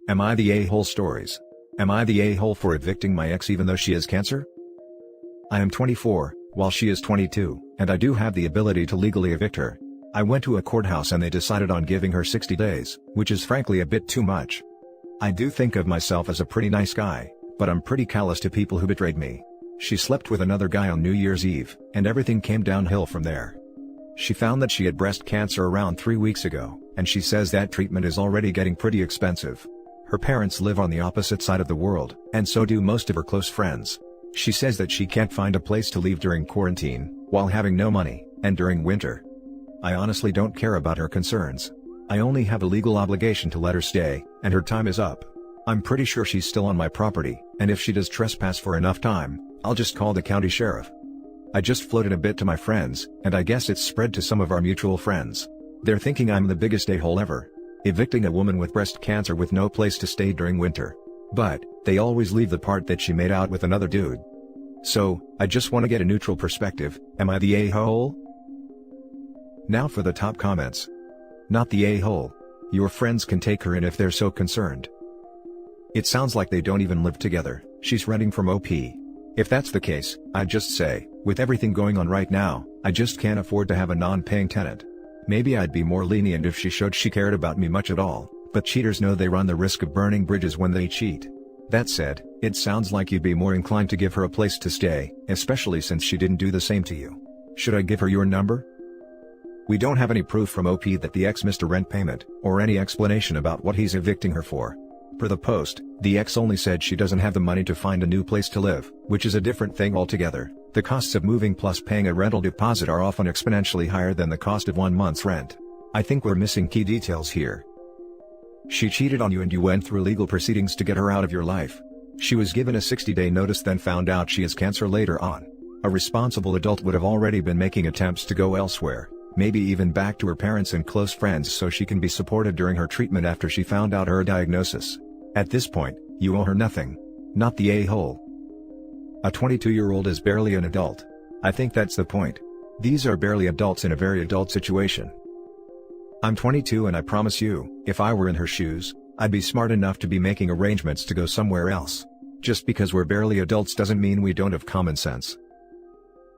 Am I the a-hole stories? Am I the a-hole for evicting my ex even though she has cancer? I am 24, while she is 22, and I do have the ability to legally evict her. I went to a courthouse and they decided on giving her 60 days, which is frankly a bit too much. I do think of myself as a pretty nice guy, but I'm pretty callous to people who betrayed me. She slept with another guy on New Year's Eve, and everything came downhill from there. She found that she had breast cancer around 3 weeks ago, and she says that treatment is already getting pretty expensive. Her parents live on the opposite side of the world, and so do most of her close friends. She says that she can't find a place to leave during quarantine, while having no money, and during winter. I honestly don't care about her concerns. I only have a legal obligation to let her stay, and her time is up. I'm pretty sure she's still on my property, and if she does trespass for enough time, I'll just call the county sheriff. I just floated a bit to my friends, and I guess it's spread to some of our mutual friends. They're thinking I'm the biggest a-hole ever. Evicting a woman with breast cancer with no place to stay during winter. But, they always leave the part that she made out with another dude. So, I just want to get a neutral perspective. Am I the a-hole? Now for the top comments. Not the a-hole. Your friends can take her in if they're so concerned. It sounds like they don't even live together. She's renting from OP. If that's the case, I'd just say, with everything going on right now, I just can't afford to have a non-paying tenant. Maybe I'd be more lenient if she showed she cared about me much at all, but cheaters know they run the risk of burning bridges when they cheat. That said, it sounds like you'd be more inclined to give her a place to stay, especially since she didn't do the same to you. Should I give her your number? We don't have any proof from OP that the ex missed a rent payment, or any explanation about what he's evicting her for. Per the post, the ex only said she doesn't have the money to find a new place to live, which is a different thing altogether. The costs of moving plus paying a rental deposit are often exponentially higher than the cost of 1 month's rent. I think we're missing key details here. She cheated on you and you went through legal proceedings to get her out of your life. She was given a 60-day notice, then found out she has cancer later on. A responsible adult would have already been making attempts to go elsewhere, maybe even back to her parents and close friends so she can be supported during her treatment after she found out her diagnosis. At this point, you owe her nothing. Not the a-hole. A 22-year-old is barely an adult. I think that's the point. These are barely adults in a very adult situation. I'm 22 and I promise you, if I were in her shoes, I'd be smart enough to be making arrangements to go somewhere else. Just because we're barely adults doesn't mean we don't have common sense.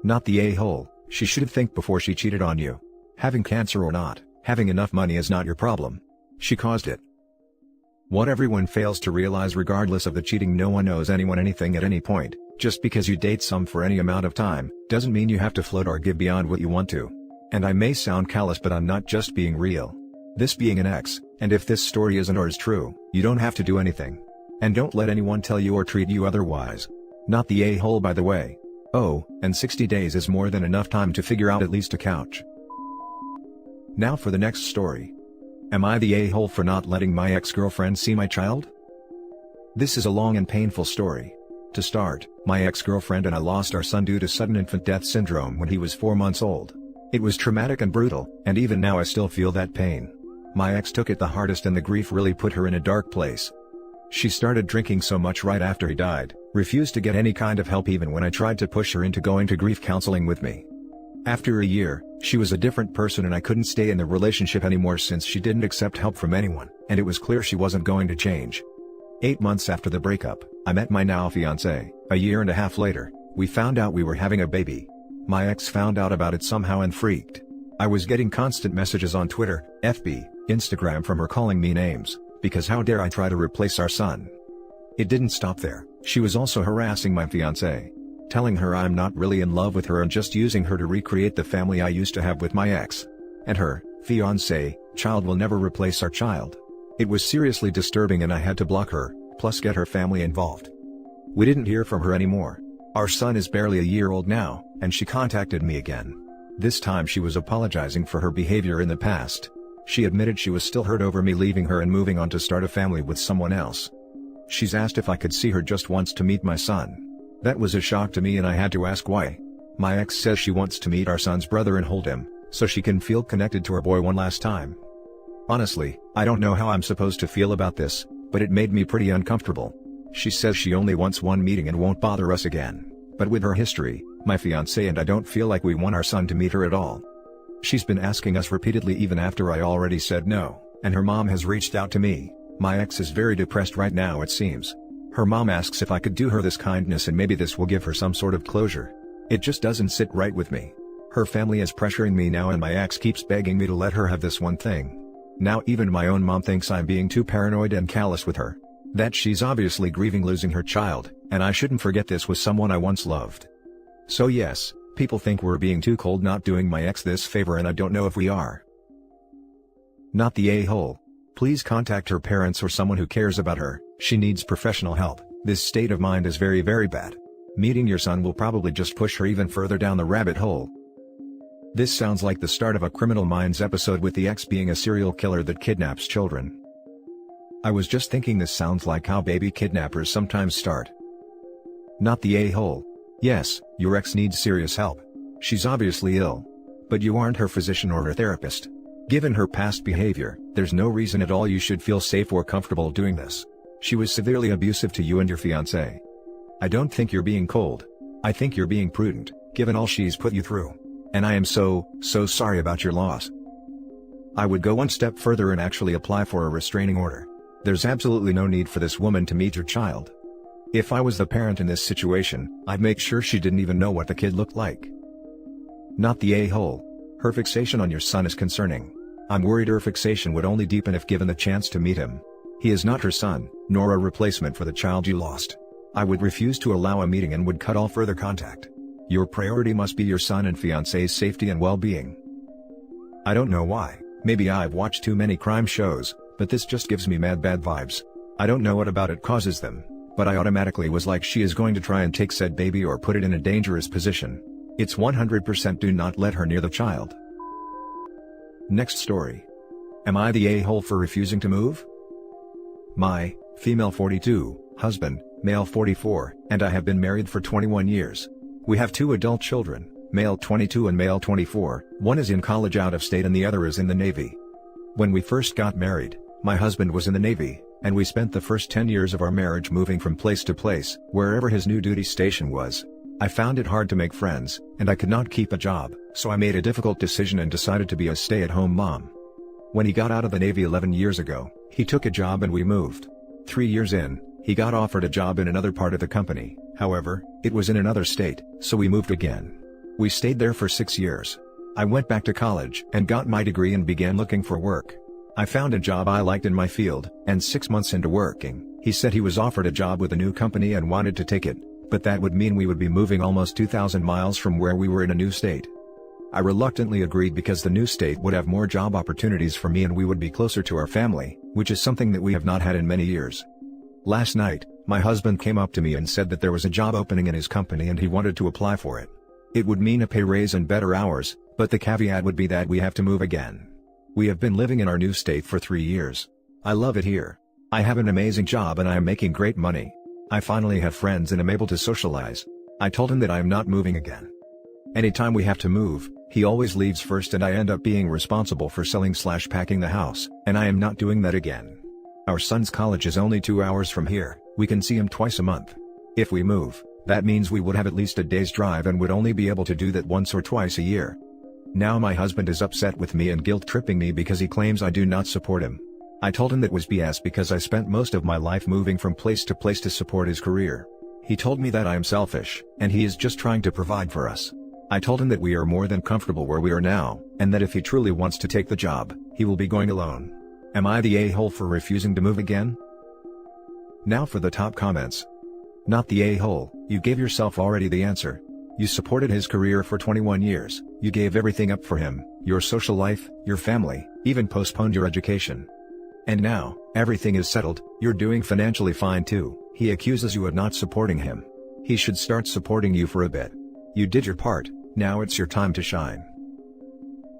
Not the a-hole. She should think before she cheated on you. Having cancer or not, having enough money is not your problem. She caused it. What everyone fails to realize, regardless of the cheating, no one owes anyone anything at any point. Just because you date some for any amount of time, doesn't mean you have to float or give beyond what you want to. And I may sound callous, but I'm not just being real. This being an ex, and if this story isn't or is true, you don't have to do anything. And don't let anyone tell you or treat you otherwise. Not the a-hole, by the way. Oh, and 60 days is more than enough time to figure out at least a couch. Now for the next story. Am I the a-hole for not letting my ex-girlfriend see my child? This is a long and painful story. To start, my ex-girlfriend and I lost our son due to sudden infant death syndrome when he was 4 months old. It was traumatic and brutal, and even now I still feel that pain. My ex took it the hardest and the grief really put her in a dark place. She started drinking so much right after he died, refused to get any kind of help even when I tried to push her into going to grief counseling with me. After a year, she was a different person and I couldn't stay in the relationship anymore since she didn't accept help from anyone, and it was clear she wasn't going to change. 8 months after the breakup, I met my now fiancé. A year and a half later, we found out we were having a baby. My ex found out about it somehow and freaked. I was getting constant messages on Twitter, FB, Instagram from her calling me names, because how dare I try to replace our son. It didn't stop there. She was also harassing my fiancé, telling her I'm not really in love with her and just using her to recreate the family I used to have with my ex. And her fiancé child will never replace our child. It was seriously disturbing and I had to block her, plus get her family involved. We didn't hear from her anymore. Our son is barely a year old now, and she contacted me again. This time she was apologizing for her behavior in the past. She admitted she was still hurt over me leaving her and moving on to start a family with someone else. She's asked if I could see her just once to meet my son. That was a shock to me and I had to ask why. My ex says she wants to meet our son's brother and hold him, so she can feel connected to her boy one last time. Honestly, I don't know how I'm supposed to feel about this, but it made me pretty uncomfortable. She says she only wants one meeting and won't bother us again. But with her history, my fiancé and I don't feel like we want our son to meet her at all. She's been asking us repeatedly even after I already said no, and her mom has reached out to me. My ex is very depressed right now, it seems. Her mom asks if I could do her this kindness and maybe this will give her some sort of closure. It just doesn't sit right with me. Her family is pressuring me now and my ex keeps begging me to let her have this one thing. Now even my own mom thinks I'm being too paranoid and callous with her. That she's obviously grieving losing her child, and I shouldn't forget this was someone I once loved. So yes, people think we're being too cold not doing my ex this favor, and I don't know if we are. Not the a-hole. Please contact her parents or someone who cares about her. She needs professional help. This state of mind is very bad. Meeting your son will probably just push her even further down the rabbit hole. This sounds like the start of a Criminal Minds episode with the ex being a serial killer that kidnaps children. I was just thinking this sounds like how baby kidnappers sometimes start. Not the a-hole. Yes, your ex needs serious help. She's obviously ill. But you aren't her physician or her therapist. Given her past behavior, there's no reason at all you should feel safe or comfortable doing this. She was severely abusive to you and your fiancé. I don't think you're being cold. I think you're being prudent, given all she's put you through. And I am so sorry about your loss. I would go one step further and actually apply for a restraining order. There's absolutely no need for this woman to meet your child. If I was the parent in this situation, I'd make sure she didn't even know what the kid looked like. Not the a-hole. Her fixation on your son is concerning. I'm worried her fixation would only deepen if given the chance to meet him. He is not her son, nor a replacement for the child you lost. I would refuse to allow a meeting and would cut all further contact. Your priority must be your son and fiancé's safety and well-being. I don't know why, maybe I've watched too many crime shows, but this just gives me bad vibes. I don't know what about it causes them, but I automatically was like she is going to try and take said baby or put it in a dangerous position. It's 100% do not let her near the child. Next story. Am I the a-hole for refusing to move? My, female 42, husband, male 44, and I have been married for 21 years. We have 2 adult children, male 22 and male 24, one is in college out of state and the other is in the Navy. When we first got married, my husband was in the Navy, and we spent the first 10 years of our marriage moving from place to place, wherever his new duty station was. I found it hard to make friends, and I could not keep a job, so I made a difficult decision and decided to be a stay-at-home mom. When he got out of the Navy 11 years ago, he took a job and we moved. 3 years in, he got offered a job in another part of the company, however, it was in another state, so we moved again. We stayed there for 6 years. I went back to college and got my degree and began looking for work. I found a job I liked in my field, and 6 months into working, he said he was offered a job with a new company and wanted to take it. But that would mean we would be moving almost 2,000 miles from where we were in a new state. I reluctantly agreed because the new state would have more job opportunities for me and we would be closer to our family, which is something that we have not had in many years. Last night, my husband came up to me and said that there was a job opening in his company and he wanted to apply for it. It would mean a pay raise and better hours, but the caveat would be that we have to move again. We have been living in our new state for 3 years. I love it here. I have an amazing job and I am making great money. I finally have friends and am able to socialize. I told him that I am not moving again. Anytime we have to move, he always leaves first and I end up being responsible for selling/packing the house, and I am not doing that again. Our son's college is only 2 hours from here, we can see him twice a month. If we move, that means we would have at least a day's drive and would only be able to do that once or twice a year. Now my husband is upset with me and guilt-tripping me because he claims I do not support him. I told him that was BS because I spent most of my life moving from place to support his career. He told me that I am selfish, and he is just trying to provide for us. I told him that we are more than comfortable where we are now, and that if he truly wants to take the job, he will be going alone. Am I the a-hole for refusing to move again? Now for the top comments. Not the a-hole, you gave yourself already the answer. You supported his career for 21 years, you gave everything up for him, your social life, your family, even postponed your education. And now, everything is settled, you're doing financially fine too. He accuses you of not supporting him. He should start supporting you for a bit. You did your part, now it's your time to shine.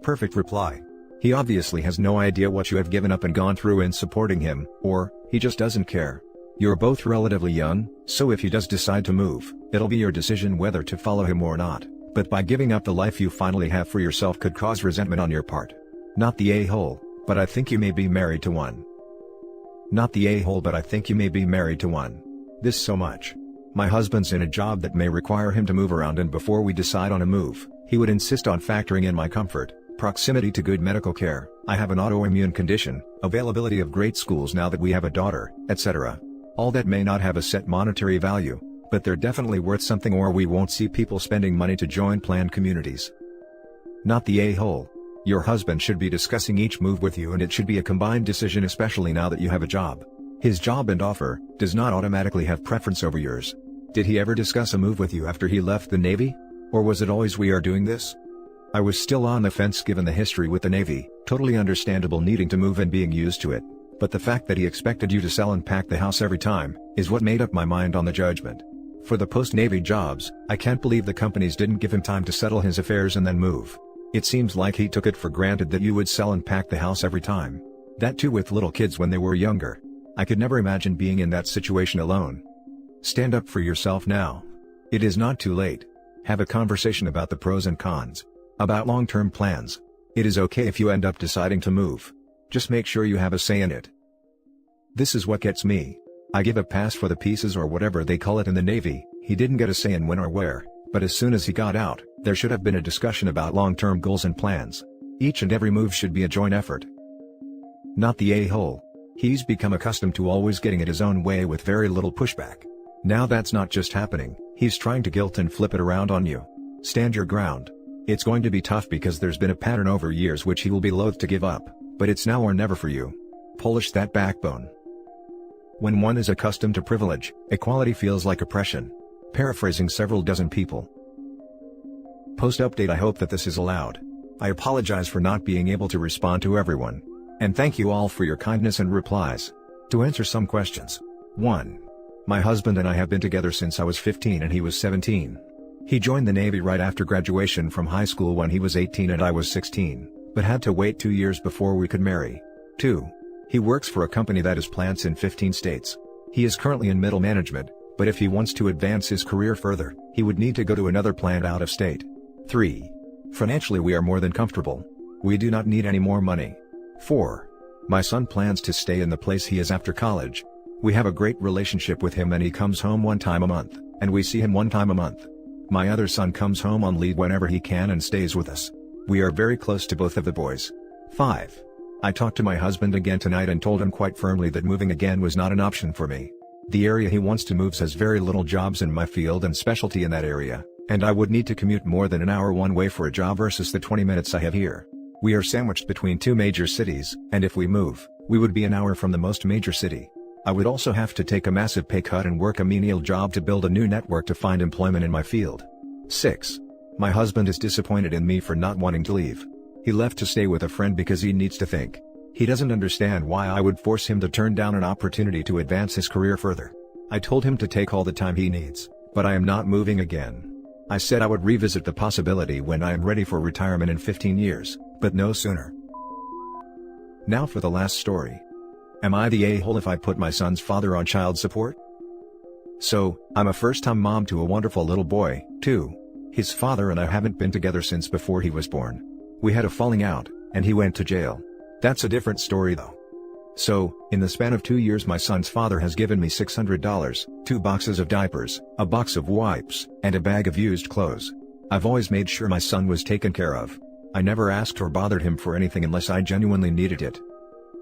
Perfect reply. He obviously has no idea what you have given up and gone through in supporting him, or, he just doesn't care. You're both relatively young, so if he does decide to move, it'll be your decision whether to follow him or not, but by giving up the life you finally have for yourself could cause resentment on your part. Not the a-hole, but I think you may be married to one. Not the a-hole, but I think you may be married to one. This so much. My husband's in a job that may require him to move around, and before we decide on a move, he would insist on factoring in my comfort, proximity to good medical care, I have an autoimmune condition, availability of great schools now that we have a daughter, etc. All that may not have a set monetary value, but they're definitely worth something, or we won't see people spending money to join planned communities. Not the a-hole. Your husband should be discussing each move with you, and it should be a combined decision, especially now that you have a job. His job and offer does not automatically have preference over yours. Did he ever discuss a move with you after he left the Navy? Or was it always "we are doing this"? I was still on the fence given the history with the Navy, totally understandable needing to move and being used to it, but the fact that he expected you to sell and pack the house every time is what made up my mind on the judgment. For the post-Navy jobs, I can't believe the companies didn't give him time to settle his affairs and then move. It seems like he took it for granted that you would sell and pack the house every time. That too with little kids when they were younger. I could never imagine being in that situation alone. Stand up for yourself now. It is not too late. Have a conversation about the pros and cons. About long-term plans. It is okay if you end up deciding to move. Just make sure you have a say in it. This is what gets me. I give a pass for the pieces or whatever they call it in the Navy. He didn't get a say in when or where, but as soon as he got out, there should have been a discussion about long-term goals and plans. Each and every move should be a joint effort. Not the a-hole. He's become accustomed to always getting it his own way with very little pushback. Now that's not just happening, he's trying to guilt and flip it around on you. Stand your ground. It's going to be tough because there's been a pattern over years which he will be loath to give up, but it's now or never for you. Polish that backbone. When one is accustomed to privilege, equality feels like oppression. Paraphrasing several dozen people. Post update. I hope that this is allowed. I apologize for not being able to respond to everyone. And thank you all for your kindness and replies. To answer some questions. 1. My husband and I have been together since I was 15 and he was 17. He joined the Navy right after graduation from high school when he was 18 and I was 16, but had to wait 2 years before we could marry. 2. He works for a company that has plants in 15 states. He is currently in middle management, but if he wants to advance his career further, he would need to go to another plant out of state. 3. Financially we are more than comfortable. We do not need any more money. 4. My son plans to stay in the place he is after college. We have a great relationship with him and he comes home 1 time a month, and we see him 1 time a month. My other son comes home on leave whenever he can and stays with us. We are very close to both of the boys. 5. I talked to my husband again tonight and told him quite firmly that moving again was not an option for me. The area he wants to move has very little jobs in my field and specialty in that area, and I would need to commute more than an hour one way for a job versus the 20 minutes I have here. We are sandwiched between 2 major cities, and if we move, we would be an hour from the most major city. I would also have to take a massive pay cut and work a menial job to build a new network to find employment in my field. 6. My husband is disappointed in me for not wanting to leave. He left to stay with a friend because he needs to think. He doesn't understand why I would force him to turn down an opportunity to advance his career further. I told him to take all the time he needs, but I am not moving again. I said I would revisit the possibility when I am ready for retirement in 15 years, but no sooner. Now for the last story. Am I the a-hole if I put my son's father on child support? So, I'm a first-time mom to a wonderful little boy, too. His father and I haven't been together since before he was born. We had a falling out, and he went to jail. That's a different story though. So, in the span of 2 years my son's father has given me $600, 2 boxes of diapers, a box of wipes, and a bag of used clothes. I've always made sure my son was taken care of. I never asked or bothered him for anything unless I genuinely needed it.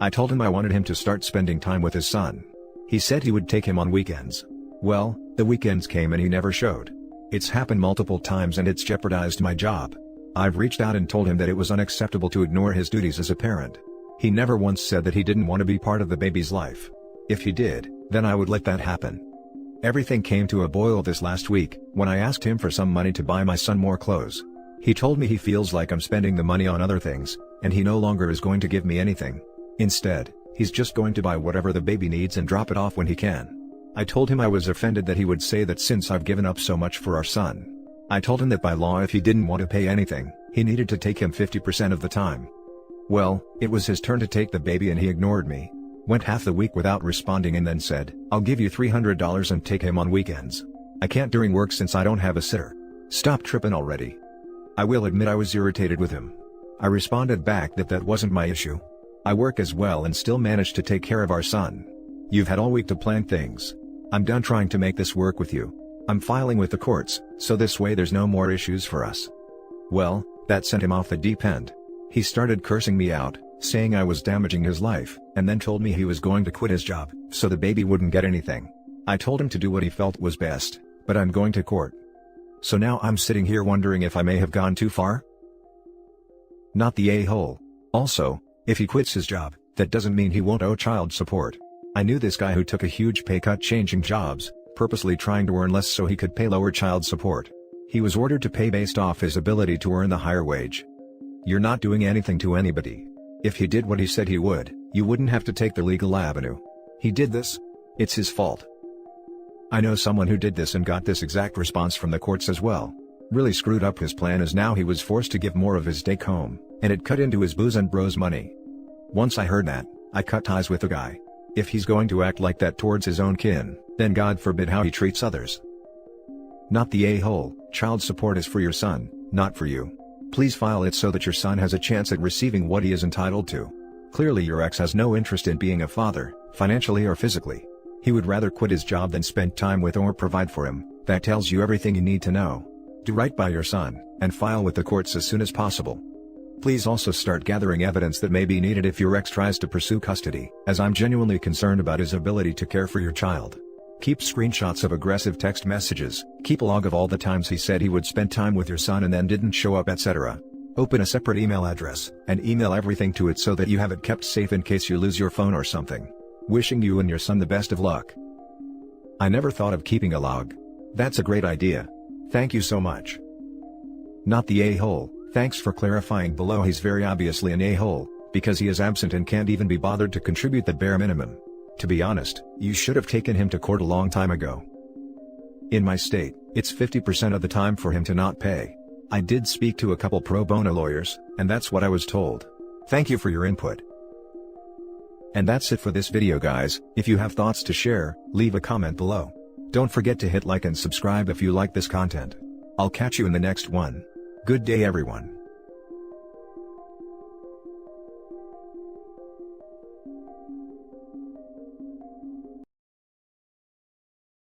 I told him I wanted him to start spending time with his son. He said he would take him on weekends. Well, the weekends came and he never showed. It's happened multiple times and it's jeopardized my job. I've reached out and told him that it was unacceptable to ignore his duties as a parent. He never once said that he didn't want to be part of the baby's life. If he did, then I would let that happen. Everything came to a boil this last week, when I asked him for some money to buy my son more clothes. He told me he feels like I'm spending the money on other things, and he no longer is going to give me anything. Instead, he's just going to buy whatever the baby needs and drop it off when he can. I told him I was offended that he would say that since I've given up so much for our son. I told him that by law if he didn't want to pay anything, he needed to take him 50% of the time. Well, it was his turn to take the baby and he ignored me. Went half the week without responding and then said, "I'll give you $300 and take him on weekends. I can't during work since I don't have a sitter. Stop tripping already." I will admit I was irritated with him. I responded back that that wasn't my issue. I work as well and still manage to take care of our son. You've had all week to plan things. I'm done trying to make this work with you. I'm filing with the courts, so this way there's no more issues for us. Well, that sent him off the deep end. He started cursing me out, saying I was damaging his life, and then told me he was going to quit his job, so the baby wouldn't get anything. I told him to do what he felt was best, but I'm going to court. So now I'm sitting here wondering if I may have gone too far? Not the a-hole. Also, if he quits his job, that doesn't mean he won't owe child support. I knew this guy who took a huge pay cut changing jobs, purposely trying to earn less so he could pay lower child support. He was ordered to pay based off his ability to earn the higher wage. You're not doing anything to anybody. If he did what he said he would, you wouldn't have to take the legal avenue. He did this? It's his fault. I know someone who did this and got this exact response from the courts as well. Really screwed up his plan as now he was forced to give more of his take home, and it cut into his booze and bros money. Once I heard that, I cut ties with the guy. If he's going to act like that towards his own kin, then God forbid how he treats others. Not the a-hole. Child support is for your son, not for you. Please file it so that your son has a chance at receiving what he is entitled to. Clearly your ex has no interest in being a father, financially or physically. He would rather quit his job than spend time with or provide for him. That tells you everything you need to know. Do right by your son, and file with the courts as soon as possible. Please also start gathering evidence that may be needed if your ex tries to pursue custody, as I'm genuinely concerned about his ability to care for your child. Keep screenshots of aggressive text messages, keep a log of all the times he said he would spend time with your son and then didn't show up, etc. Open a separate email address, and email everything to it so that you have it kept safe in case you lose your phone or something. Wishing you and your son the best of luck. I never thought of keeping a log. That's a great idea. Thank you so much. Not the a-hole. Thanks for clarifying below. He's very obviously an a-hole, because he is absent and can't even be bothered to contribute the bare minimum. To be honest, you should have taken him to court a long time ago. In my state, it's 50% of the time for him to not pay. I did speak to a couple pro bono lawyers, and that's what I was told. Thank you for your input. And that's it for this video, guys. If you have thoughts to share, leave a comment below. Don't forget to hit like and subscribe if you like this content. I'll catch you in the next one. Good day everyone.